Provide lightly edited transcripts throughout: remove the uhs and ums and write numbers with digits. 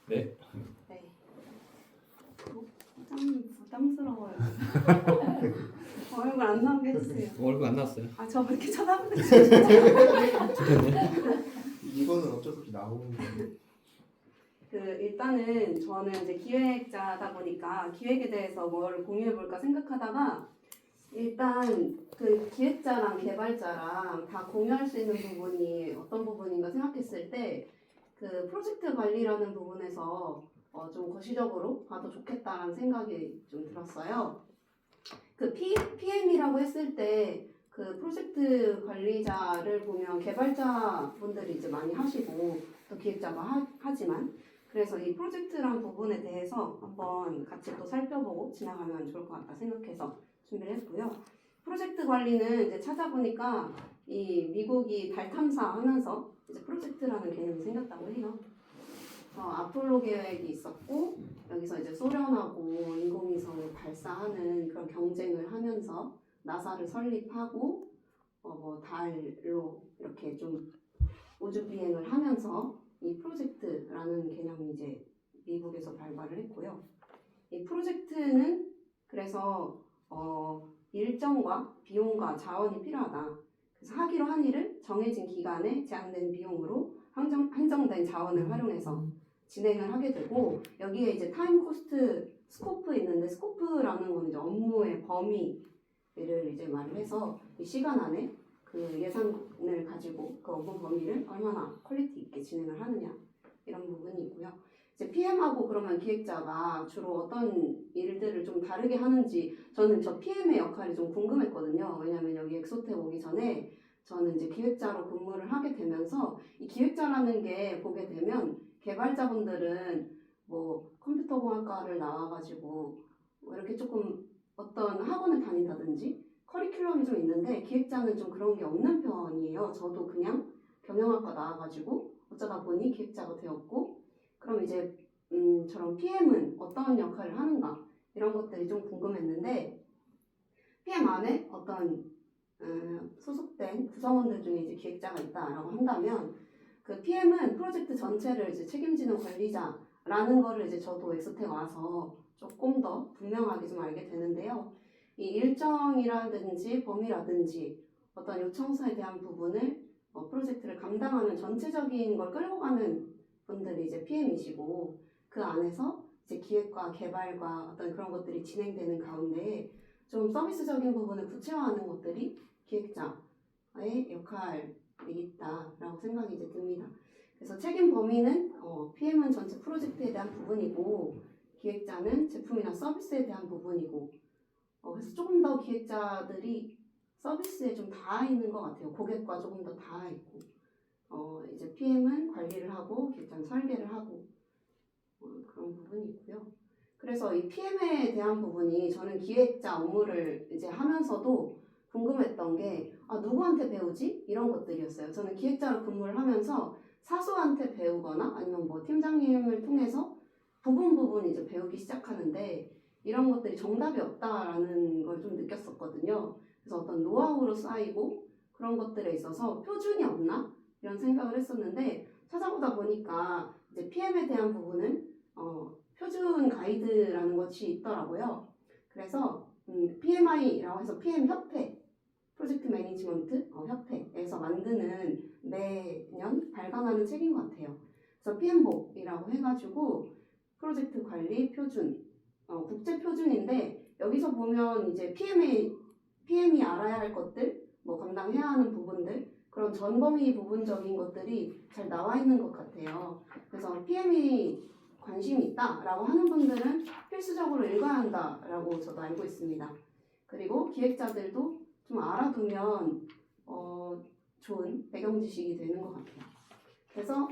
네. 네. 좀 부담스러워요. 얼굴 안 나오게 해주세요. 얼굴 안 나왔어요. 아, 저 왜 이렇게 쳐다보는 이거는 어쩔 수 없이 나오는 건데. 일단은 저는 이제 기획자다 보니까 기획에 대해서 뭘 공유해 볼까 생각하다가 일단 그 기획자랑 개발자랑 다 공유할 수 있는 부분이 어떤 부분인가 생각했을 때 그 프로젝트 관리라는 부분에서 좀 거시적으로 봐도 좋겠다라는 생각이 좀 들었어요. 그 PM이라고 했을 때 그 프로젝트 관리자를 보면 개발자 분들이 이제 많이 하시고 또 기획자가 하지만 그래서 이 프로젝트란 부분에 대해서 한번 같이 또 살펴보고 지나가면 좋을 것 같다 생각해서 준비를 했고요. 프로젝트 관리는 이제 찾아보니까 이 미국이 달 탐사하면서 이제 프로젝트라는 개념이 생겼다고 해요. 아폴로 계획이 있었고 여기서 이제 소련하고 인공위성을 발사하는 그런 경쟁을 하면서 나사를 설립하고 뭐 달로 이렇게 좀 우주 비행을 하면서 이 프로젝트라는 개념이 이제 미국에서 발발을 했고요. 이 프로젝트는 그래서 일정과 비용과 자원이 필요하다. 그래서 하기로 한 일을 정해진 기간에 제한된 비용으로 한정된 자원을 활용해서 진행을 하게 되고 여기에 이제 타임 코스트 스코프 있는데 스코프라는 건 이제 업무의 범위를 이제 말을 해서 이 시간 안에 그 예산을 가지고 그 업무 범위를 얼마나 퀄리티 있게 진행을 하느냐 이런 부분이 있고요. 이제 PM하고 그러면 기획자가 주로 어떤 일들을 좀 다르게 하는지 저는 저 PM의 역할이 좀 궁금했거든요. 왜냐하면 여기 엑소텍 오기 전에 저는 이제 기획자로 근무를 하게 되면서 이 기획자라는 게 보게 되면 개발자분들은 뭐 컴퓨터공학과를 나와가지고 뭐 이렇게 조금 어떤 학원을 다닌다든지 커리큘럼이 좀 있는데 기획자는 좀 그런 게 없는 편이에요. 저도 그냥 경영학과 나와가지고 어쩌다 보니 기획자가 되었고 그럼 이제 저런 PM은 어떤 역할을 하는가 이런 것들이 좀 궁금했는데 PM 안에 어떤 소속된 구성원들 중에 이제 기획자가 있다라고 한다면 그 PM은 프로젝트 전체를 이제 책임지는 관리자라는 거를 이제 저도 엑소텍 와서 조금 더 분명하게 좀 알게 되는데요. 이 일정이라든지 범위라든지 어떤 요청서에 대한 부분을 프로젝트를 감당하는 전체적인 걸 끌고 가는 분들이 이제 PM이시고 그 안에서 이제 기획과 개발과 어떤 그런 것들이 진행되는 가운데 좀 서비스적인 부분을 구체화하는 것들이 기획자의 역할이 있다라고 생각이 이제 듭니다. 그래서 책임 범위는 PM은 전체 프로젝트에 대한 부분이고 기획자는 제품이나 서비스에 대한 부분이고 그래서 조금 더 기획자들이 서비스에 좀 닿아 있는 것 같아요. 고객과 조금 더 닿아 있고 이제 PM은 관리를 하고 기획자는 설계를 하고 그런 부분이 있고요. 그래서 이 PM에 대한 부분이 저는 기획자 업무를 이제 하면서도 궁금했던 게 누구한테 배우지? 이런 것들이었어요. 저는 기획자로 근무를 하면서 사수한테 배우거나 아니면 뭐 팀장님을 통해서 부분 이제 배우기 시작하는데 이런 것들이 정답이 없다라는 걸 좀 느꼈었거든요. 그래서 어떤 노하우로 쌓이고 그런 것들에 있어서 표준이 없나? 이런 생각을 했었는데 찾아보다 보니까 이제 PM에 대한 부분은 표준 가이드라는 것이 있더라고요. 그래서 PMI라고 해서 PM 협회, 프로젝트 매니지먼트 협회에서 만드는 매년 발간하는 책인 것 같아요. 그래서 PM복이라고 해가지고 프로젝트 관리 표준, 국제 표준인데 여기서 보면 이제 PM이 알아야 할 것들, 뭐 감당해야 하는 부분들 그런 전범위 부분적인 것들이 잘 나와 있는 것 같아요. 그래서 PM이 관심이 있다라고 하는 분들은 필수적으로 읽어야 한다라고 저도 알고 있습니다. 그리고 기획자들도 좀 알아두면 좋은 배경 지식이 되는 것 같아요. 그래서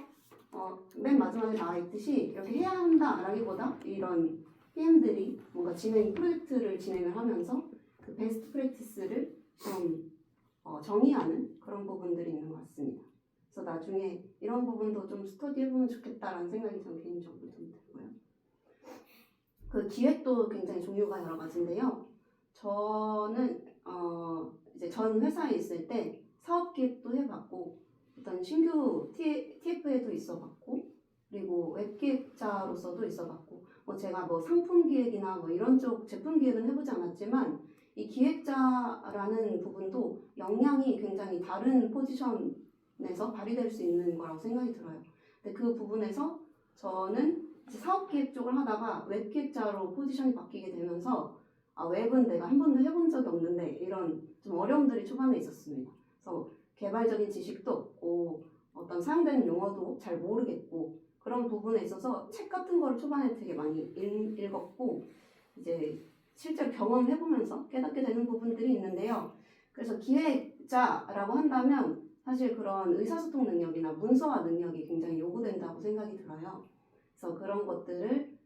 맨 마지막에 나와 있듯이 이렇게 해야 한다라기보다 이런 PM들이 뭔가 프로젝트를 진행을 하면서 그 베스트 프랙티스를 좀 정의하는 그런 부분들이 있는 것 같습니다. 그래서 나중에 이런 부분도 좀 스터디해보면 좋겠다라는 생각이 전 개인적으로 좀 들고요. 그 기획도 굉장히 종류가 여러 가지인데요. 저는 이제 전 회사에 있을 때 사업 기획도 해봤고 어떤 신규 TF에도 있어봤고 그리고 웹기획자로서도 있어봤고, 뭐 제가 뭐 상품 기획이나 뭐 이런 쪽 제품 기획은 해보지 않았지만 이 기획자라는 부분도 역량이 굉장히 다른 포지션에서 발휘될 수 있는 거라고 생각이 들어요. 근데 그 부분에서 저는 이제 사업 기획 쪽을 하다가 웹 기획자로 포지션이 바뀌게 되면서 웹은 내가 한 번도 해본 적이 없는데 이런 좀 어려움들이 초반에 있었습니다. 그래서 개발적인 지식도 없고 어떤 사용되는 용어도 잘 모르겠고 그런 부분에 있어서 책 같은 거를 초반에 되게 많이 읽었고 이제 실제로 경험해보면서 깨닫게 되는 부분들이 있는데요. 그래서 기획자라고 한다면 사실 그런 의사소통 능력이나 문서화 능력이 굉장히 요구된다고 생각이 들어요. 그래서 그런 것들을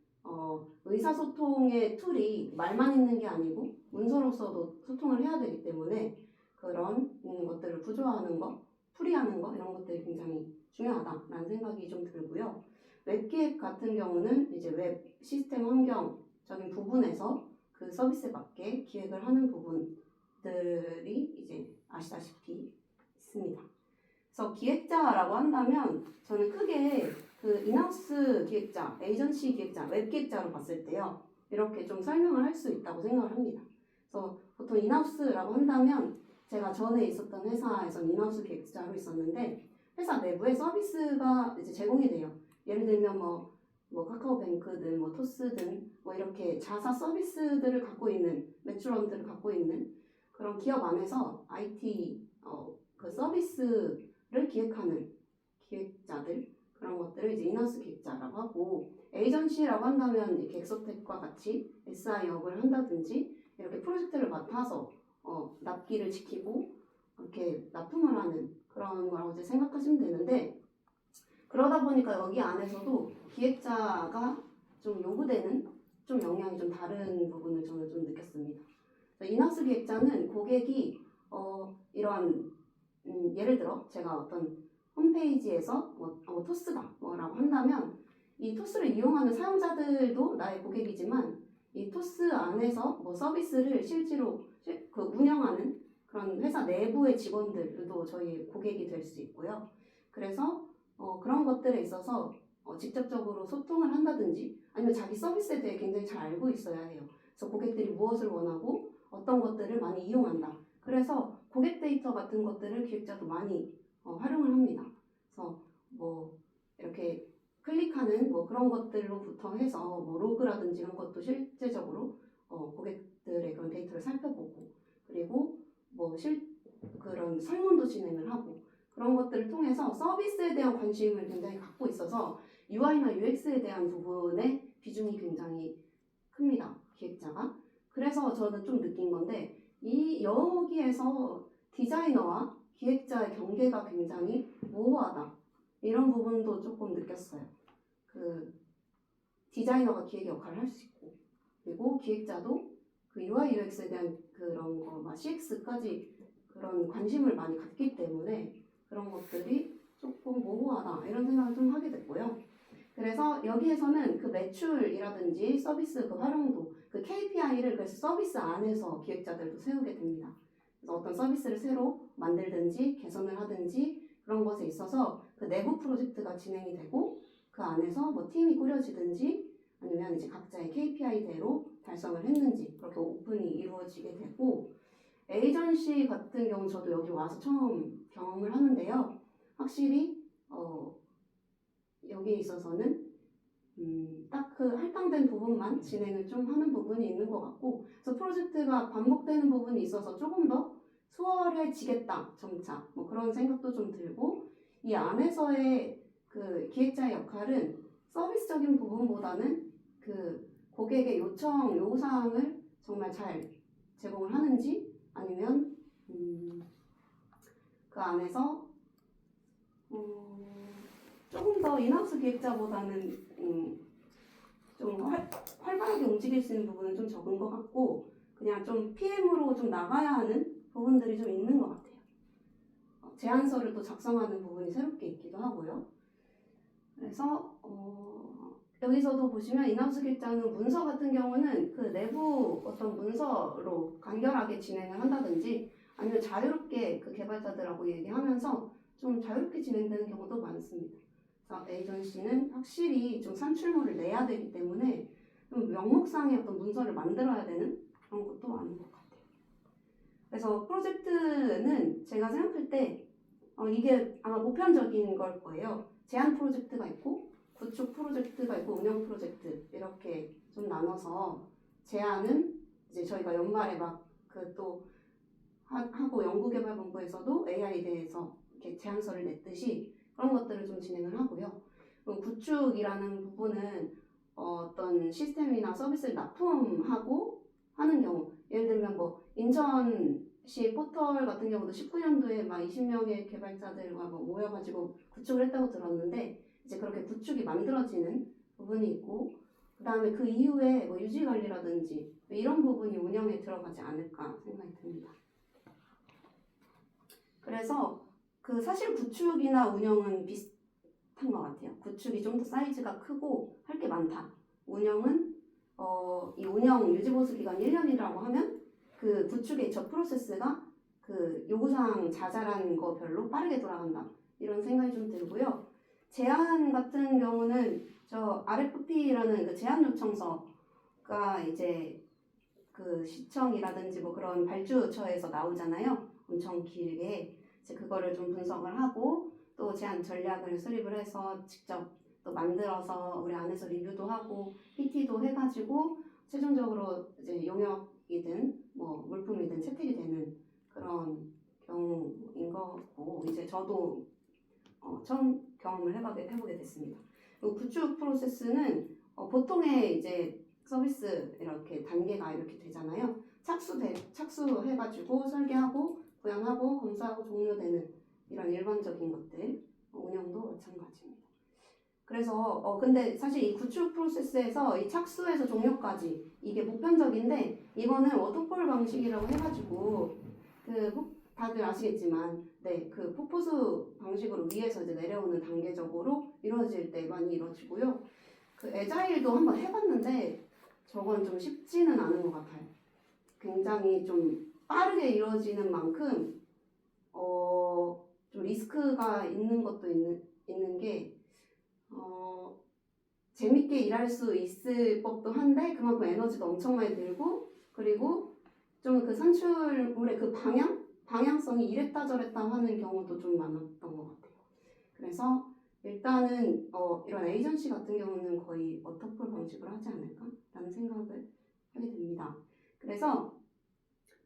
의사소통의 툴이 말만 있는 게 아니고 문서로서도 소통을 해야 되기 때문에 그런 것들을 구조화하는 거, 풀이하는 거 이런 것들이 굉장히 중요하다라는 생각이 좀 들고요. 웹기획 같은 경우는 이제 웹 시스템 환경적인 부분에서 그 서비스에 맞게 기획을 하는 부분들이 이제 아시다시피 있습니다. 그래서 기획자라고 한다면 저는 크게 그 인하우스 기획자, 에이전시 기획자, 웹 기획자로 봤을 때요. 이렇게 좀 설명을 할 수 있다고 생각을 합니다. 그래서 보통 인하우스라고 한다면 제가 전에 있었던 회사에서 인하우스 기획자로 있었는데 회사 내부에 서비스가 이제 제공이 돼요. 예를 들면 뭐 카카오뱅크든 뭐 토스든 뭐 이렇게 자사 서비스들을 갖고 있는 매출원들을 갖고 있는 그런 기업 안에서 IT 그 서비스를 기획하는 기획자들 그런 것들을 이제 인하우스 기획자라고 하고 에이전시라고 한다면 객서텍과 같이 SI 역을 한다든지 이렇게 프로젝트를 맡아서 납기를 지키고 이렇게 납품을 하는 그런 거라고 이제 생각하시면 되는데 그러다 보니까 여기 안에서도 기획자가 좀 요구되는 좀 역량이 좀 다른 부분을 저는 좀 느꼈습니다. 인하우스 기획자는 고객이 이러한 예를 들어 제가 어떤 홈페이지에서 토스다 뭐라고 한다면 이 토스를 이용하는 사용자들도 나의 고객이지만 이 토스 안에서 뭐 서비스를 실제로 그 운영하는 그런 회사 내부의 직원들도 저희 고객이 될 수 있고요. 그래서 그런 것들에 있어서 직접적으로 소통을 한다든지 아니면 자기 서비스에 대해 굉장히 잘 알고 있어야 해요. 그래서 고객들이 무엇을 원하고 어떤 것들을 많이 이용한다. 그래서 고객 데이터 같은 것들을 기획자도 많이 활용을 합니다. 그래서 뭐 이렇게 클릭하는 뭐 그런 것들로부터 해서 뭐 로그라든지 이런 것도 실제적으로 고객들의 그런 데이터를 살펴보고 그리고 뭐 그런 설문도 진행을 하고 그런 것들을 통해서 서비스에 대한 관심을 굉장히 갖고 있어서 UI나 UX에 대한 부분에 비중이 굉장히 큽니다. 기획자가. 그래서 저는 좀 느낀 건데 여기에서 디자이너와 기획자의 경계가 굉장히 모호하다. 이런 부분도 조금 느꼈어요. 그 디자이너가 기획의 역할을 할 수 있고 그리고 기획자도 그 UI, UX에 대한 그런 거, 막 CX까지 그런 관심을 많이 갖기 때문에 그런 것들이 조금 모호하다 이런 생각을 좀 하게 됐고요. 그래서 여기에서는 그 매출이라든지 서비스 그 활용도, 그 KPI를 그래서 서비스 안에서 기획자들도 세우게 됩니다. 그래서 어떤 서비스를 새로 만들든지 개선을 하든지 그런 것에 있어서 그 내부 프로젝트가 진행이 되고 그 안에서 뭐 팀이 꾸려지든지 아니면 이제 각자의 KPI대로 달성을 했는지 그렇게 오픈이 이루어지게 되고 에이전시 같은 경우는 저도 여기 와서 처음 경험을 하는데요. 확실히 여기에 있어서는 딱 그 할당된 부분만 진행을 좀 하는 부분이 있는 것 같고 그래서 프로젝트가 반복되는 부분이 있어서 조금 더 수월해지겠다 점차 뭐 그런 생각도 좀 들고 이 안에서의 그 기획자의 역할은 서비스적인 부분보다는 그 고객의 요구사항을 정말 잘 제공을 하는지 아니면 그 안에서 조금 더 인하우스 기획자보다는 좀 활발하게 움직일 수 있는 부분은 좀 적은 것 같고 그냥 좀 PM으로 좀 나가야 하는 부분들이 좀 있는 것 같아요. 제안서를 또 작성하는 부분이 새롭게 있기도 하고요. 그래서 여기서도 보시면 인하우스 기획자는 문서 같은 경우는 그 내부 어떤 문서로 간결하게 진행을 한다든지 아니면 자유롭게 그 개발자들하고 얘기하면서 좀 자유롭게 진행되는 경우도 많습니다. 에이전시는 확실히 좀 산출물을 내야 되기 때문에 좀 명목상의 어떤 문서를 만들어야 되는 그런 것도 많은 것 같아요. 그래서 프로젝트는 제가 생각할 때 이게 아마 보편적인 걸 거예요. 제안 프로젝트가 있고 구축 프로젝트가 있고 운영 프로젝트 이렇게 좀 나눠서 제안은 이제 저희가 연말에 막 그 또 하고 연구개발본부에서도 AI에 대해서 이렇게 제안서를 냈듯이 그런 것들을 좀 진행을 하고요. 구축이라는 부분은 어떤 시스템이나 서비스를 납품하고 하는 경우, 예를 들면 뭐 인천시 포털 같은 경우도 19년도에 막 20명의 개발자들과 뭐 모여가지고 구축을 했다고 들었는데 이제 그렇게 구축이 만들어지는 부분이 있고 그 다음에 그 이후에 뭐 유지 관리라든지 이런 부분이 운영에 들어가지 않을까 생각이 듭니다. 그래서 그 사실 구축이나 운영은 비슷한 것 같아요. 구축이 좀 더 사이즈가 크고 할 게 많다. 운영은 이 운영 유지 보수 기간 1년이라고 하면 그 구축의 저 프로세스가 그 요구사항 자잘한 거 별로 빠르게 돌아간다. 이런 생각이 좀 들고요. 제안 같은 경우는 저 RFP라는 그 제안 요청서가 이제 그 시청이라든지 뭐 그런 발주처에서 나오잖아요. 엄청 길게. 이제 그거를 좀 분석을 하고 또 제안 전략을 수립을 해서 직접 또 만들어서 우리 안에서 리뷰도 하고 PT도 해가지고 최종적으로 이제 용역이든 뭐 물품이든 채택이 되는 그런 경우인 거고 이제 저도 처음 경험을 해보게 됐습니다. 그리고 구축 프로세스는 보통의 이제 서비스 이렇게 단계가 이렇게 되잖아요. 착수해가지고 설계하고 구현하고 검사하고 종료되는 이런 일반적인 것들 운영도 마찬가지입니다. 그래서 근데 사실 이 구축 프로세스에서 이 착수에서 종료까지 이게 보편적인데 이거는 워터폴 방식이라고 해가지고 다들 아시겠지만 그 폭포수 방식으로 위에서 이제 내려오는 단계적으로 이루어질 때 많이 이루어지고요. 그 에자일도 한번 해봤는데 저건 좀 쉽지는 않은 것 같아요. 굉장히 좀 빠르게 이루어지는 만큼 좀 리스크가 있는 것도 있는 게 재밌게 일할 수 있을 법도 한데 그만큼 에너지도 엄청 많이 들고 그리고 좀 그 산출물의 그 방향성이 이랬다 저랬다 하는 경우도 좀 많았던 것 같아요. 그래서 일단은 이런 에이전시 같은 경우는 거의 워터폴 방식으로 하지 않을까라는 생각을 하게 됩니다. 그래서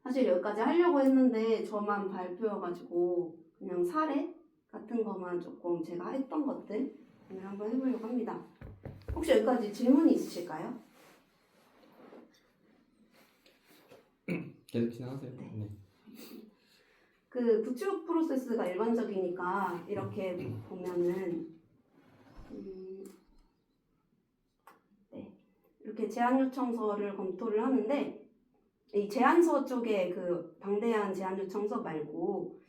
사실 여기까지 하려고 했는데 저만 발표여가지고 그냥 사례 같은 것만 조금 제가 했던 것들 오늘 한번 해보려고 합니다. 혹시 여기까지 질문이 있으실까요? 계속 진행하세요. 네. 그 구축 프로세스가 일반적이니까 이렇게 보면은 이렇게 제안 요청서를 검토를 하는데 이 제안서 쪽에 그 방대한 제안 요청서 말고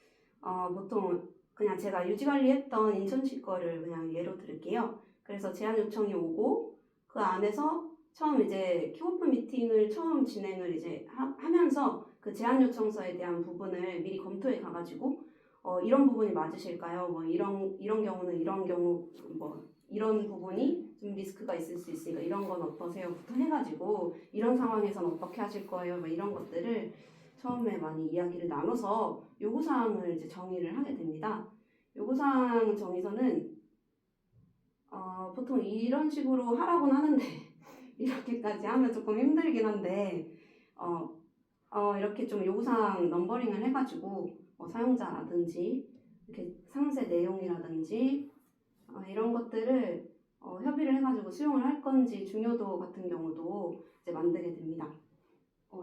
보통 그냥 제가 유지관리했던 인천시 거를 그냥 예로 들을게요. 그래서 제안 요청이 오고 그 안에서 처음 이제 킥오프 미팅을 처음 진행을 이제 하면서 그 제안 요청서에 대한 부분을 미리 검토해 가가지고 이런 부분이 맞으실까요? 뭐 이런 경우는 이런 경우 뭐 이런 부분이 좀 리스크가 있을 수 있으니까 이런 건 어떠세요?부터 해가지고 이런 상황에서는 어떻게 하실 거예요? 뭐 이런 것들을 처음에 많이 이야기를 나눠서 요구사항을 이제 정의를 하게 됩니다. 요구사항 정의서는 보통 이런 식으로 하라고는 하는데 이렇게까지 하면 조금 힘들긴 한데 이렇게 좀 요구사항 넘버링을 해가지고 사용자라든지 이렇게 상세 내용이라든지 이런 것들을 협의를 해가지고 수용을 할 건지 중요도 같은 경우도 이제 만들게 됩니다.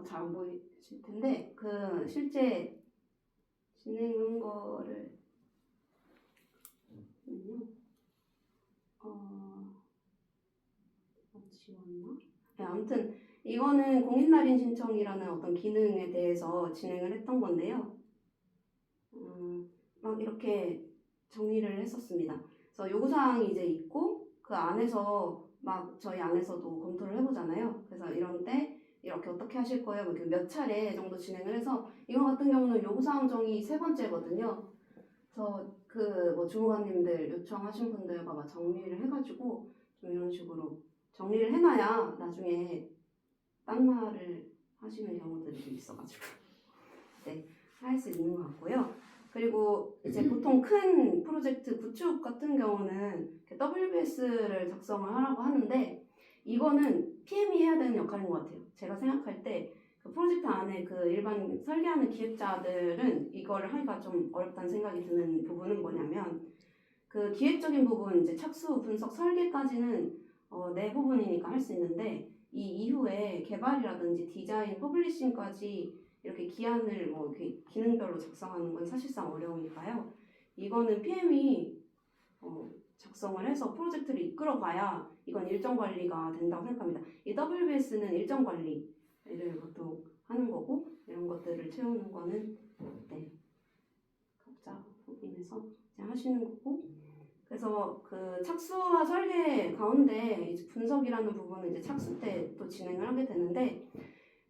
잘 안 보이실 텐데 그 실제 진행한 거를 지웠나? 네, 아무튼 이거는 공인날인 신청이라는 어떤 기능에 대해서 진행을 했던 건데요. 막 이렇게 정리를 했었습니다. 그래서 요구사항이 이제 있고 그 안에서 막 저희 안에서도 검토를 해보잖아요. 그래서 이런 때 이렇게 어떻게 하실 거예요? 이렇게 몇 차례 정도 진행을 해서 이거 같은 경우는 요구사항 정의 3번째거든요. 그래서 그 뭐 주무관님들 요청하신 분들과 막 정리를 해가지고 좀 이런 식으로 정리를 해놔야 나중에 딴 말을 하시는 경우들이 좀 있어가지고 네, 할 수 있는 것 같고요. 그리고 이제 보통 큰 프로젝트 구축 같은 경우는 WBS를 작성을 하라고 하는데 이거는 PM이 해야 되는 역할인 것 같아요. 제가 생각할 때 그 프로젝트 안에 그 일반 설계하는 기획자들은 이거를 하기가 좀 어렵다는 생각이 드는 부분은 뭐냐면 그 기획적인 부분 이제 착수, 분석, 설계까지는 내 부분이니까 할 수 있는데 이 이후에 개발이라든지 디자인, 퍼블리싱까지 이렇게 기한을 뭐 이렇게 기능별로 작성하는 건 사실상 어려우니까요. 이거는 PM이 작성을 해서 프로젝트를 이끌어가야 이건 일정 관리가 된다고 생각합니다. 이 WBS는 일정 관리를 보통 하는 거고 이런 것들을 채우는 거는 네, 각자 부분에서 이제 하시는 거고. 그래서 그 착수와 설계 가운데 이제 분석이라는 부분은 이제 착수 때 또 진행을 하게 되는데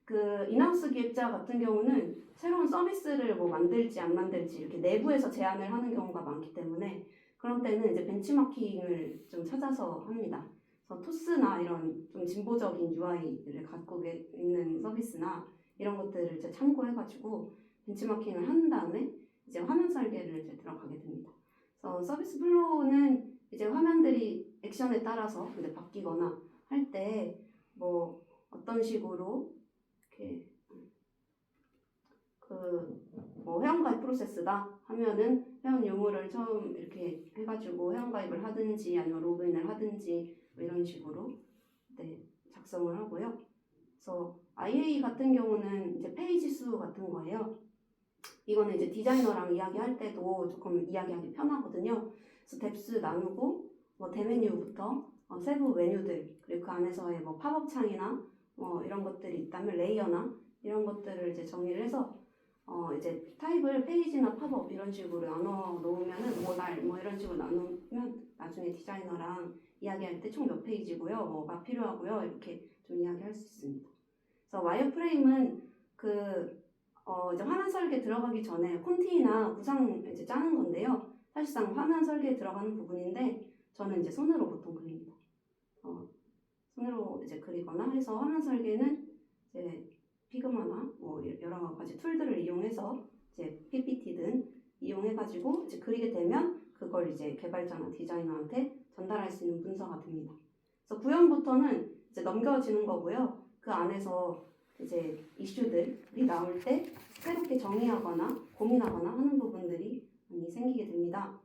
그 인하우스 기획자 같은 경우는 새로운 서비스를 뭐 만들지 안 만들지 이렇게 내부에서 제안을 하는 경우가 많기 때문에 그런 때는 이제 벤치마킹을 좀 찾아서 합니다. 그래서 토스나 이런 좀 진보적인 UI를 갖고 있는 서비스나 이런 것들을 이제 참고해가지고 벤치마킹을 한 다음에 이제 화면 설계를 이제 들어가게 됩니다. 그래서 서비스 플로우는 이제 화면들이 액션에 따라서 이제 바뀌거나 할 때 뭐 어떤 식으로 이렇게 그 뭐 회원가입 프로세스다 하면은 회원 유무를 처음 이렇게 해가지고 회원가입을 하든지 아니면 로그인을 하든지 뭐 이런 식으로 네, 작성을 하고요. 그래서 IA 같은 경우는 이제 페이지 수 같은 거예요. 이거는 이제 디자이너랑 이야기할 때도 조금 이야기하기 편하거든요. 그래서 뎁스 나누고 뭐 대메뉴부터 세부 메뉴들 그리고 그 안에서의 뭐 팝업 창이나 뭐 이런 것들이 있다면 레이어나 이런 것들을 이제 정리를 해서 이제 타입을 페이지나 팝업 이런 식으로 나눠 놓으면은 뭐 이런 식으로 나누면 나중에 디자이너랑 이야기할 때 총 몇 페이지고요, 뭐가 필요하고요 이렇게 좀 이야기할 수 있습니다. 그래서 와이어프레임은 이제 화면 설계 들어가기 전에 콘티나 구상 이제 짜는 건데요. 사실상 화면 설계에 들어가는 부분인데 저는 이제 손으로 보통 그립니다. 손으로 이제 그리거나 해서 화면 설계는 이제 피그마나 뭐 여러 가지 툴들을 이용해서 이제 PPT든 이용해가지고 이제 그리게 되면 그걸 이제 개발자나 디자이너한테 전달할 수 있는 문서가 됩니다. 그래서 구현부터는 이제 넘겨지는 거고요. 그 안에서 이제 이슈들이 나올 때 새롭게 정의하거나 고민하거나 하는 부분들이 많이 생기게 됩니다.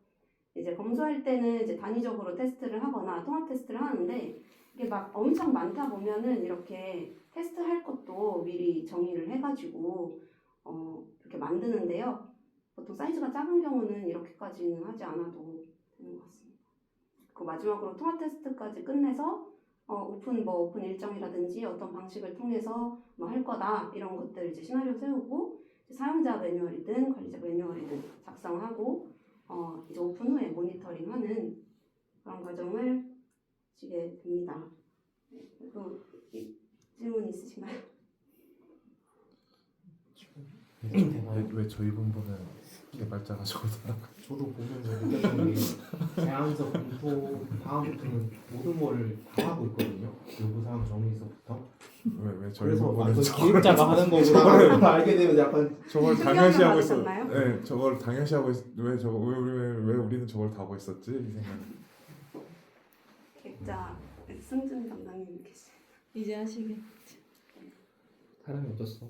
이제 검수할 때는 이제 단위적으로 테스트를 하거나 통합 테스트를 하는데 이게 막 엄청 많다 보면은 이렇게 테스트할 것도 미리 정의를 해가지고 이렇게 만드는데요. 보통 사이즈가 작은 경우는 이렇게까지는 하지 않아도 되는 것 같습니다. 그 마지막으로 통합 테스트까지 끝내서 오픈 일정이라든지 어떤 방식을 통해서 뭐 할 거다 이런 것들 이제 시나리오 세우고 이제 사용자 매뉴얼이든 관리자 매뉴얼이든 작성하고 이제 오픈 후에 모니터링하는 그런 과정을 하시게 됩니다. 네, 또 질문 있으신가요? 왜 저희 본부는 개발자가 적어서 저도 보면서 느꼈던 게 제안서 검토 다음부터는 모든 거를 다 하고 있거든요. 요구사항 정의서부터. 왜 저희 그래서 본부는 기획자가 하는 거구나 알게 되면 약간 저걸 당연시 하고 있어. 받으셨나요? 네, 저걸 당연시 하고 왜 우리는 저걸 다 하고 있었지 이 생각. 기획자 승준 담당님 계시. 이제 하시게. 사람이 어떻어?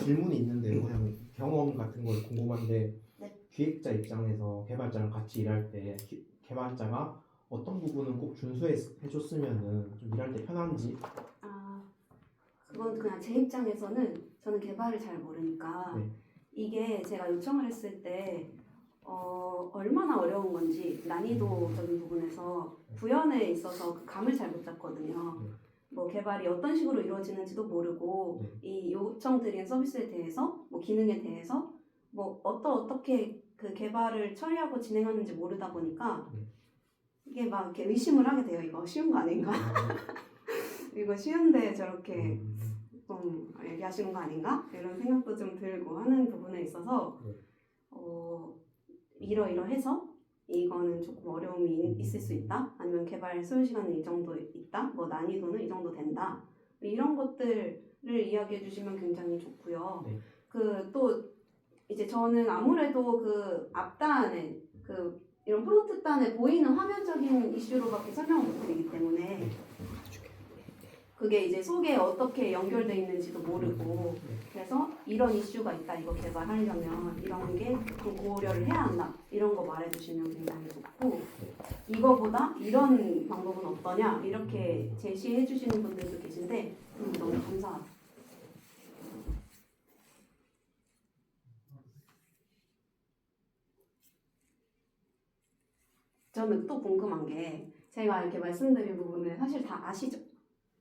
질문이 있는데요. 그냥 경험 같은 걸 궁금한데 네. 기획자 입장에서 개발자랑 같이 일할 때 개발자가 어떤 부분은 꼭 준수해줬으면은 좀 일할 때 편한지. 그건 그냥 제 입장에서는 저는 개발을 잘 모르니까 네. 이게 제가 요청을 했을 때 얼마나 어려운 건지 난이도적인 부분에서 구현에 있어서 그 감을 잘 못 잡거든요. 네. 뭐 개발이 어떤 식으로 이루어지는지도 모르고 이 요청드린 서비스에 대해서 뭐 기능에 대해서 뭐 어떻게 그 개발을 처리하고 진행하는지 모르다 보니까 이게 막 이렇게 의심을 하게 돼요. 이거 쉬운 거 아닌가? 이거 쉬운데 저렇게 좀 얘기하시는 거 아닌가? 이런 생각도 좀 들고 하는 부분에 있어서 이러이러해서 이거는 조금 어려움이 있을 수 있다. 아니면 개발 소요 시간은 이 정도 있다. 뭐 난이도는 이 정도 된다. 이런 것들을 이야기해 주시면 굉장히 좋고요. 네. 그 또 이제 저는 아무래도 그 앞단에 그 이런 프론트 단에 보이는 화면적인 이슈로밖에 설명을 못 드리기 때문에 그게 이제 속에 어떻게 연결돼 있는지도 모르고 그래서 이런 이슈가 있다 이거 개발하려면 이런 게 좀 고려를 해야 한다 이런 거 말해주시면 굉장히 좋고 이거보다 이런 방법은 어떠냐 이렇게 제시해 주시는 분들도 계신데 너무 감사하다. 저는 또 궁금한 게 제가 이렇게 말씀드린 부분을 사실 다 아시죠?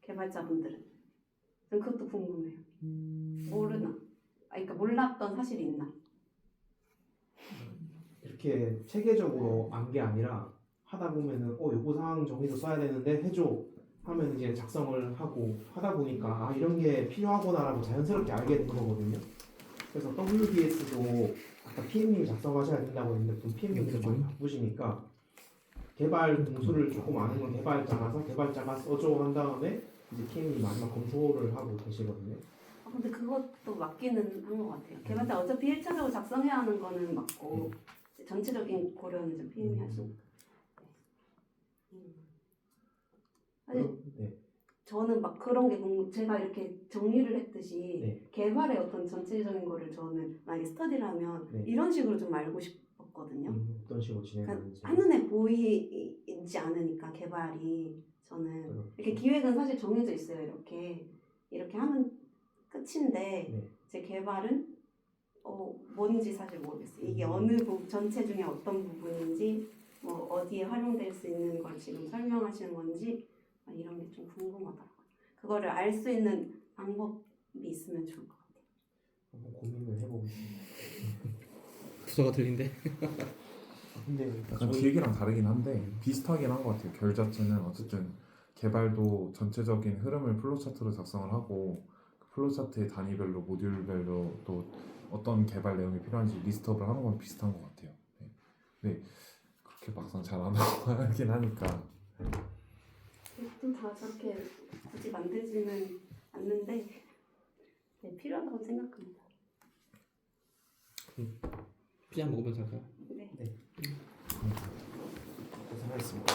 개발자분들은. 전 그것도 궁금해요. 모르나? 그러니까 몰랐던 사실이 있나? 이렇게 체계적으로 안 게 아니라 하다 보면은 요구사항 정의도 써야 되는데 해줘 하면 이제 작성을 하고 하다 보니까 아 이런 게 필요하구나라고 자연스럽게 알게 된 거거든요. 그래서 WBS도 아까 PM님이 작성하셔야 된다고 했는데 또 PM님이 많이 바쁘시니까 개발 동수를 조금 아는 건 개발자라서 개발자가 써줘 한 다음에 이제 PM님이 마지막 검토를 하고 계시거든요. 근데 그것도 맞기는 한 것 같아요. 개발자 어차피 1차적으로 작성해야 하는 거는 맞고 전체적인 고려는 좀 PM이 하시니까. 사실 네. 저는 막 그런 게 제가 이렇게 정리를 했듯이 네. 개발의 어떤 전체적인 거를 저는 만약에 스터디를 하면 네. 이런 식으로 좀 알고 싶었거든요. 어떤 식으로 그러니까 진행하는지. 한눈에 보이지 않으니까 개발이 저는 그렇죠. 이렇게 기획은 사실 정해져 있어요. 이렇게 하면 끝인데 네. 제 개발은 뭔지 사실 모르겠어요. 이게 어느 전체 중에 어떤 부분인지 뭐 어디에 활용될 수 있는 걸 지금 설명하시는 건지 이런 게 좀 궁금하더라고요. 그거를 알 수 있는 방법이 있으면 좋을 것 같아요. 한번 고민을 해보겠습니다. 부서가 들린데. 근데 약간 기획이랑 다르긴 한데 비슷하긴 한 것 같아요. 결 자체는 어쨌든 개발도 전체적인 흐름을 플로차트로 작성을 하고 그 플로차트의 단위별로 모듈별로 또 어떤 개발 내용이 필요한지 리스트업을 하는 건 비슷한 것 같아요. 네, 그렇게 막상 잘 안 하긴 하니까. 또 다 저렇게 굳이 만들지는 않는데 필요하다고 생각합니다. 피자 먹으면서 할까요? 네. 고생하셨습니다.